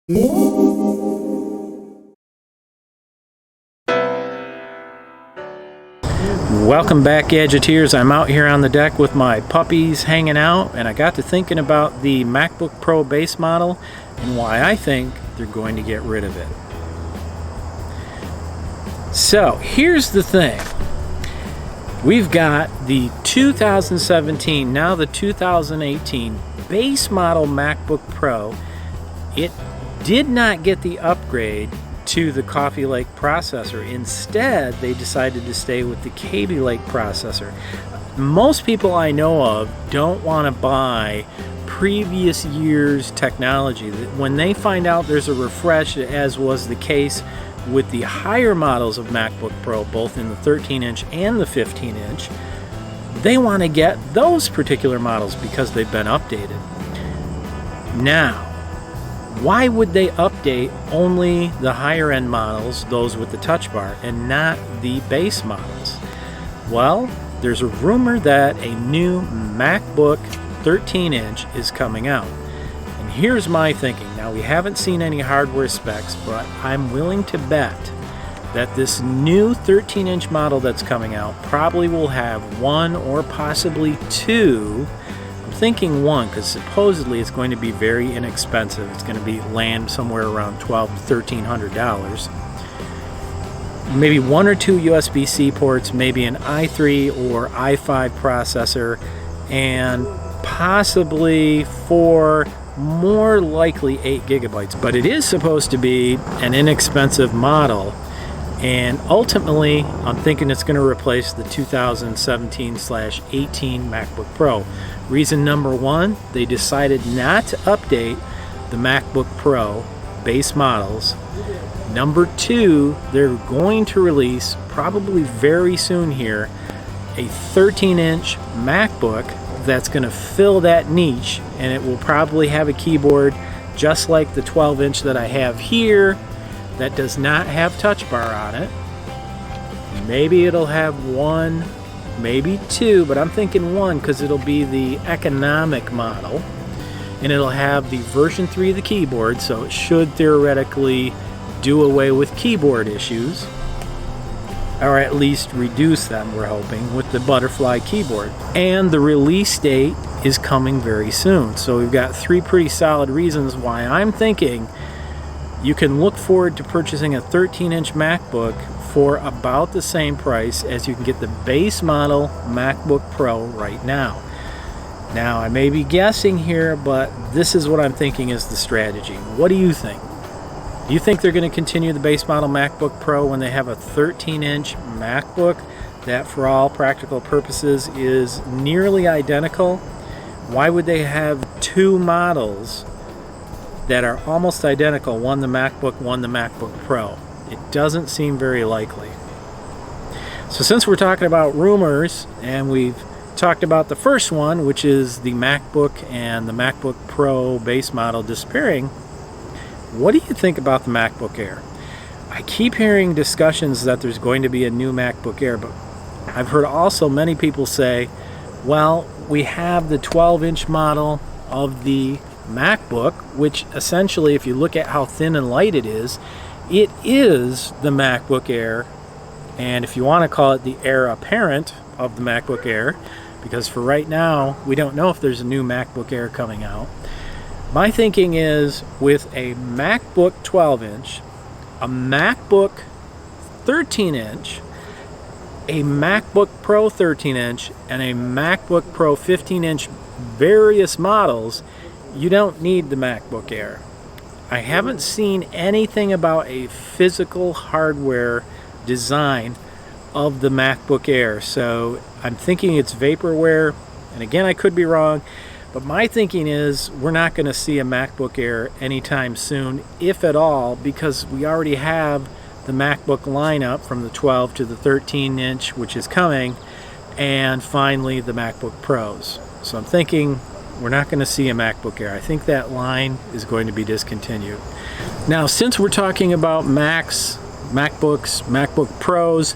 Welcome back, Gadgeteers. I'm out here on the deck with my puppies hanging out, and I got to thinking about the MacBook Pro base model and why I think they're going to get rid of it. So here's the thing. We've got the 2017, now the 2018 base model MacBook Pro. It did not get the upgrade to the Coffee Lake processor. Instead, they decided to stay with the Kaby Lake processor. Most people I know of don't want to buy previous year's technology. When they find out there's a refresh, as was the case with the higher models of MacBook Pro, both in the 13-inch and the 15-inch, they want to get those particular models because they've been updated. Now, why would they update only the higher end models, those with the touch bar, and not the base models? Well, there's a rumor that a new MacBook 13-inch is coming out. And here's my thinking. Now, we haven't seen any hardware specs, but I'm willing to bet that this new 13-inch model that's coming out probably will have one or possibly two. I'm thinking one, because supposedly it's going to be very inexpensive. It's going to be land somewhere around $1,200 to $1,300. Maybe one or two USB-C ports, maybe an i3 or i5 processor, and possibly four, more likely 8 gigabytes. But it is supposed to be an inexpensive model, and ultimately I'm thinking it's going to replace the 2017/18 MacBook Pro. Reason number one, they decided not to update the MacBook Pro base models. Number two, they're going to release, probably very soon here, a 13-inch MacBook that's going to fill that niche, and it will probably have a keyboard just like the 12-inch that I have here that does not have touch bar on it. Maybe it'll have one, maybe two, but I'm thinking one because it'll be the economic model, and it'll have the version 3 of the keyboard, so it should theoretically do away with keyboard issues, or at least reduce them, we're hoping, with the butterfly keyboard. And the release date is coming very soon. So we've got three pretty solid reasons why I'm thinking you can look forward to purchasing a 13-inch MacBook for about the same price as you can get the base model MacBook Pro right now. Now, I may be guessing here, but this is what I'm thinking is the strategy. What do you think? Do you think they're going to continue the base model MacBook Pro when they have a 13-inch MacBook that, for all practical purposes, is nearly identical? Why would they have two models that are almost identical, one the MacBook, one the MacBook Pro? It doesn't seem very likely. So since we're talking about rumors, and we've talked about the first one, which is the MacBook and the MacBook Pro base model disappearing, what do you think about the MacBook Air? I keep hearing discussions that there's going to be a new MacBook Air, but I've heard also many people say, well, we have the 12-inch model of the MacBook, which essentially, if you look at how thin and light it is the MacBook Air. And if you want to call it the heir apparent of the MacBook Air, because for right now, we don't know if there's a new MacBook Air coming out. My thinking is with a MacBook 12-inch, a MacBook 13-inch, a MacBook Pro 13-inch, and a MacBook Pro 15-inch, various models, you don't need the MacBook Air. I haven't seen anything about a physical hardware design of the MacBook Air, so I'm thinking it's vaporware, and again, I could be wrong. But my thinking is we're not going to see a MacBook Air anytime soon, if at all, because we already have the MacBook lineup from the 12 to the 13-inch, which is coming, and finally the MacBook Pros. So I'm thinking we're not going to see a MacBook Air. I think that line is going to be discontinued. Now, since we're talking about Macs, MacBooks, MacBook Pros,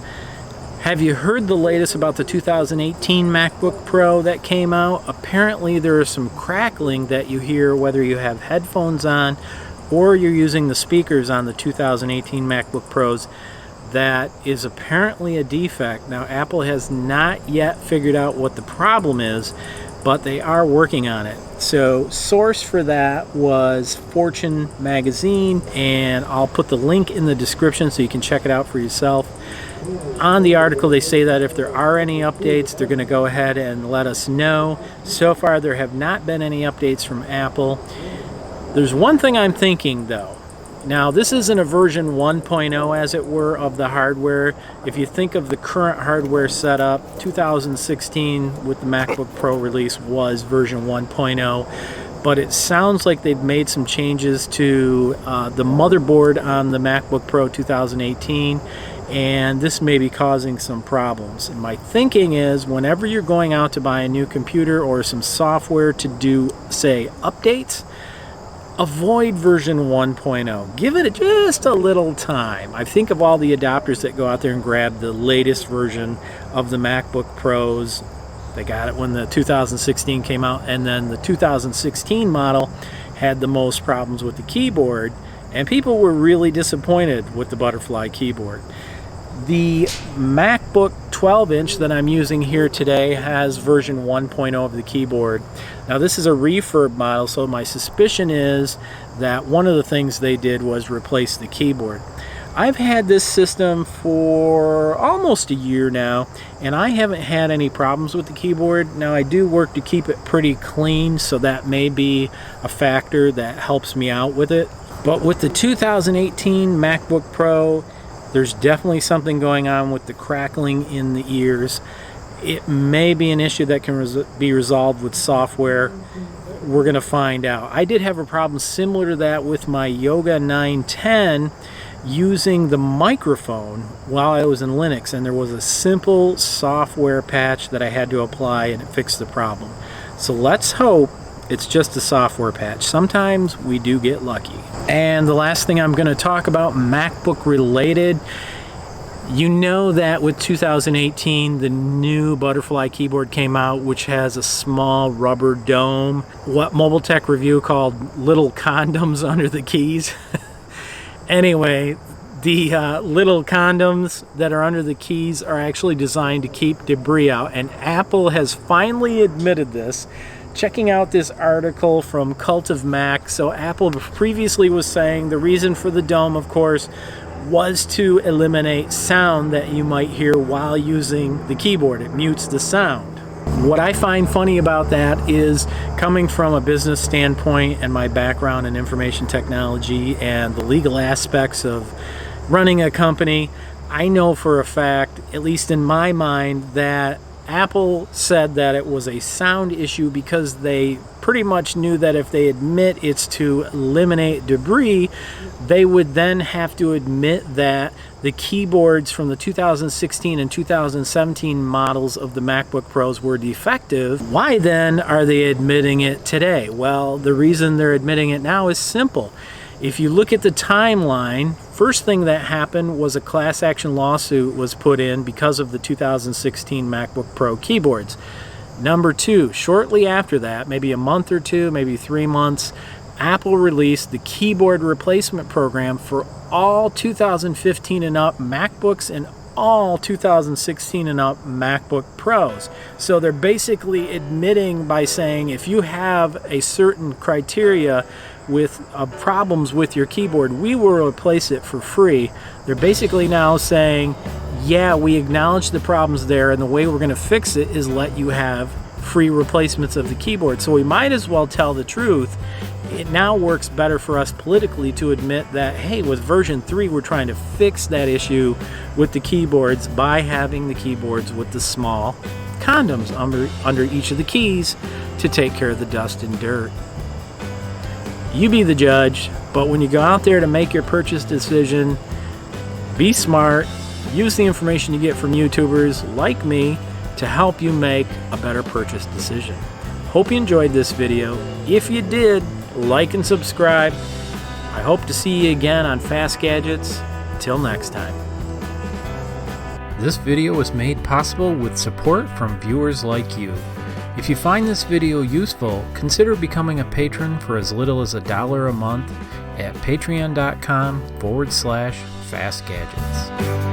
have you heard the latest about the 2018 MacBook Pro that came out? Apparently there is some crackling that you hear whether you have headphones on or you're using the speakers on the 2018 MacBook Pros, that is apparently a defect. Now, Apple has not yet figured out what the problem is, but they are working on it. So, source for that was Fortune magazine, and I'll put the link in the description so you can check it out for yourself. On the article, they say that if there are any updates, they're going to go ahead and let us know. So far, there have not been any updates from Apple. There's one thing I'm thinking, though. Now, this isn't a version 1.0, as it were, of the hardware. If you think of the current hardware setup, 2016 with the MacBook Pro release was version 1.0, but it sounds like they've made some changes to the motherboard on the MacBook Pro 2018, and this may be causing some problems. And my thinking is, whenever you're going out to buy a new computer or some software to do, say, updates, avoid version 1.0. Give it just a little time. I think of all the adopters that go out there and grab the latest version of the MacBook Pros. They got it when the 2016 came out, and then the 2016 model had the most problems with the keyboard, and people were really disappointed with the butterfly keyboard. The MacBook 12-inch that I'm using here today has version 1.0 of the keyboard. Now, this is a refurb model, so my suspicion is that one of the things they did was replace the keyboard. I've had this system for almost a year now, and I haven't had any problems with the keyboard. Now, I do work to keep it pretty clean, so that may be a factor that helps me out with it. But with the 2018 MacBook Pro, there's definitely something going on with the crackling in the ears. It may be an issue that can be resolved with software. We're going to find out. I did have a problem similar to that with my Yoga 910 using the microphone while I was in Linux, and there was a simple software patch that I had to apply, and it fixed the problem. So let's hope it's just a software patch. Sometimes we do get lucky. And the last thing I'm going to talk about, MacBook related. You know that with 2018, the new butterfly keyboard came out, which has a small rubber dome. What Mobile Tech Review called little condoms under the keys. Anyway, the little condoms that are under the keys are actually designed to keep debris out, and Apple has finally admitted this. Checking out this article from Cult of Mac. So Apple previously was saying the reason for the dome, of course, was to eliminate sound that you might hear while using the keyboard. It mutes the sound. What I find funny about that is, coming from a business standpoint and my background in information technology and the legal aspects of running a company, I know for a fact, at least in my mind, that Apple said that it was a sound issue because they pretty much knew that if they admit it's to eliminate debris, they would then have to admit that the keyboards from the 2016 and 2017 models of the MacBook Pros were defective. Why then are they admitting it today? Well, the reason they're admitting it now is simple. If you look at the timeline, first thing that happened was a class action lawsuit was put in because of the 2016 MacBook Pro keyboards. Number two, shortly after that, maybe a month or two, maybe 3 months, Apple released the keyboard replacement program for all 2015 and up MacBooks and all 2016 and up MacBook Pros. So they're basically admitting by saying if you have a certain criteria with problems with your keyboard, we will replace it for free. They're basically now saying, yeah, we acknowledge the problems there, and the way we're going to fix it is let you have free replacements of the keyboard. So we might as well tell the truth. It now works better for us politically to admit that, hey, with version 3, we're trying to fix that issue with the keyboards by having the keyboards with the small condoms under each of the keys to take care of the dust and dirt. You be the judge, but when you go out there to make your purchase decision, be smart, use the information you get from YouTubers like me to help you make a better purchase decision. Hope you enjoyed this video. If you did, like and subscribe. I hope to see you again on Fast Gadgets. Until next time. This video was made possible with support from viewers like you. If you find this video useful, consider becoming a patron for as little as $1 a month. at patreon.com/FastGadgets.